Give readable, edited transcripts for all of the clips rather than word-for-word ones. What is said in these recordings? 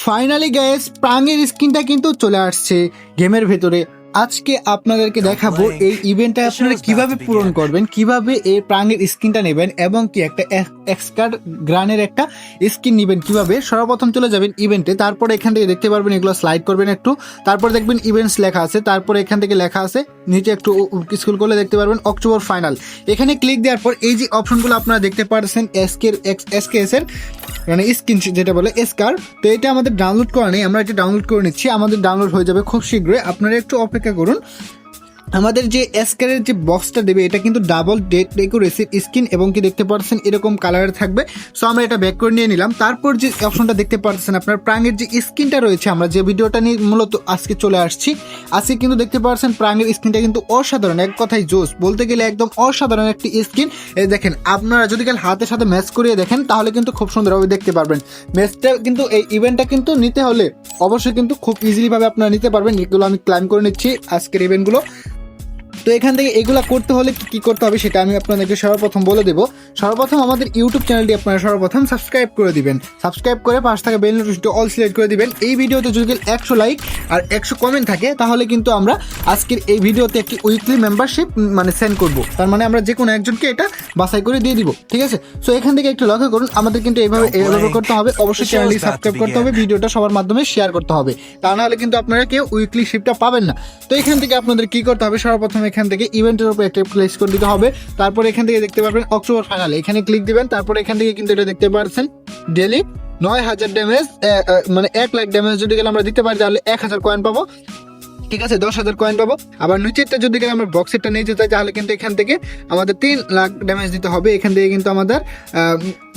Finally guys প্রাঙের স্কিনটা কিন্তু চলে আসছে গেমের ভেতরে। আজকে আপনাদেরকে দেখাবো এই ইভেন্টটা আপনারা কিভাবে পূরণ করবেন, কিভাবে এই প্রাঙের স্কিনটা নেবেন এবং কি একটা এক্সকার্ড গ্রানের একটা স্কিন নেবেন কিভাবে। সর্বপ্রথম চলে যাবেন ইভেন্টে, তারপরে এখান থেকে দেখতে পারবেন এগুলো স্লাইড করবেন একটু, তারপর দেখবেন ইভেন্টস লেখা আছে, তারপরে এখান থেকে লেখা আছে নিচে একটু স্ক্রল করলে দেখতে পারবেন অক্টোবর ফাইনাল। এখানে ক্লিক দেওয়ার পর এই যে অপশনগুলো আপনারা দেখতে পাচ্ছেন এসকেএস এর মানে স্কিন যেটা বলে এসকার, তো এটা আমাদের ডাউনলোড করা নেই, আমরা এটা ডাউনলোড করে নিচ্ছি। আমাদের ডাউনলোড হয়ে যাবে খুব শীঘ্রই, আপনারা একটু অপেক্ষা করুন। আমাদের যে এসকারের যে বক্সটা দেবে এটা কিন্তু ডাবল ডেকোরেসিভ স্কিন এবং কি দেখতে পাচ্ছেন এরকম কালারের থাকবে। সো আমরা এটা ব্যাক করে নিয়ে নিলাম। তারপর যে অপশনটা দেখতে পাচ্ছেন আপনার প্রাঙের যে স্কিনটা রয়েছে, আমরা যে ভিডিওটা নিয়ে মূলত আজকে চলে আসছি, আজকে কিন্তু দেখতে পাচ্ছেন প্রাঙের স্কিনটা কিন্তু অসাধারণ, এক কথায় জোস, বলতে গেলে একদম অসাধারণ একটি স্কিন। এই দেখেন, আপনারা যদি কাল হাতের সাথে ম্যাচ করিয়ে দেখেন তাহলে কিন্তু খুব সুন্দরভাবে দেখতে পারবেন। ম্যাচটা কিন্তু এই ইভেন্টটা কিন্তু নিতে হলে অবশ্যই কিন্তু খুব ইজিলি ভাবে আপনারা নিতে পারবেন। এগুলো আমি ক্লাইম করে নিচ্ছি আজকের ইভেন্টগুলো। তো এখান থেকে এগুলা করতে হলে কি করতে হবে সেটা আমি আপনাদেরকে সর্বপ্রথম বলে দেবো। সর্বপ্রথম আমাদের ইউটিউব চ্যানেলটি আপনারা সর্বপ্রথম সাবস্ক্রাইব করে দিবেন, সাবস্ক্রাইব করে পাশ থেকে বেল নোটিফিকেশনটি অল সিলেক্ট করে দিবেন। এই ভিডিওতে যদি 100 লাইক আর 100 কমেন্ট থাকে তাহলে কিন্তু আমরা আজকের এই ভিডিওতে একটি উইকলি মেম্বারশিপ মানে সেন্ড করব, তার মানে আমরা যে কোনো একজনকে এটা বাছাই করে দিয়ে দিব, ঠিক আছে। সো এখান থেকে একটু লক্ষ্য করুন, আমাদের কিন্তু এইভাবে করতে হবে। অবশ্যই চ্যানেলটি সাবস্ক্রাইব করতে হবে, ভিডিওটা সবার মাধ্যমে শেয়ার করতে হবে, তা না হলে কিন্তু আপনারা কেউ উইকলি শিপটা পাবেন না। তো এখান থেকে আপনাদের কি করতে হবে, সর্বপ্রথম এখান থেকে ইভেন্টের উপর একটা প্লেস করে দিতে হবে। তারপর এখান থেকে দেখতে পারবেন অক্টোবর ফাইনাল, এখানে ক্লিক দিবেন। তারপর এখান থেকে কিন্তু এটা দেখতে পাচ্ছেন ডেলি 9000 ড্যামেজ, মানে 1 লাখ ড্যামেজ যদি গেলে আমরা দিতে পারি তাহলে 1000 কয়েন পাবো, ঠিক আছে, 10,000 কয়েন পাবো। আবার নিচেরটা যদি আমরা বক্সেরটা নিয়ে যেতে চাই তাহলে কিন্তু এখান থেকে আমাদের 3 লাখ ড্যামেজ দিতে হবে। এখান থেকে কিন্তু আমাদের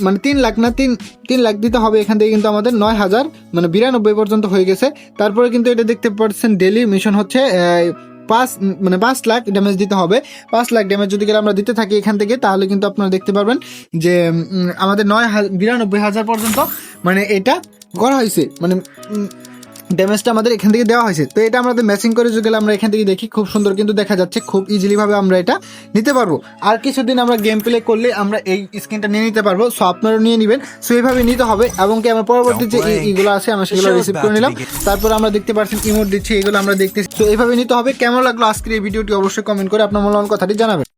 মানে 3 লাখ না 3 লাখ দিতে হবে। এখান থেকে কিন্তু আমাদের 9000 মানে 92 পর্যন্ত হয়ে গেছে। তারপরে কিন্তু এটা দেখতে পাচ্ছেন ডেলি মিশন হচ্ছে 5 লাখ ড্যামেজ দিতে হবে। 5 লাখ ড্যামেজ যদি আমরা দিতে থাকি এখান থেকে তাহলে কিন্তু আপনারা দেখতে পারবেন যে আমাদের 92,000 পর্যন্ত মানে এটা করা হয়েছে, মানে ড্যামেজটা আমাদের এখান থেকে দেওয়া হয়েছে। তো এটা আমাদের ম্যাচিং করে যদি আমরা এখান থেকে দেখি খুব সুন্দর কিন্তু দেখা যাচ্ছে, খুব ইজিলি ভাবে আমরা এটা নিতে পারবো। আর কিছুদিন আমরা গেম প্লে করলে আমরা এই স্কিনটা নিয়ে নিতে পারবো। সো আপনারা নিয়ে নেবেন, সো এইভাবে নিতে হবে। এবং কি আমার পরবর্তী যে এইগুলো আছে আমরা সেগুলো রিসিভ করে নিলাম। তারপর আমরা দেখতে পাচ্ছেন ইমোট দিচ্ছি, এগুলো আমরা দেখতেছি। তো এইভাবে নিতে হবে। কেমন লাগলো আজকের এই ভিডিওটি অবশ্যই কমেন্ট করে আপনার মূল্যবান কথাটি জানাবেন।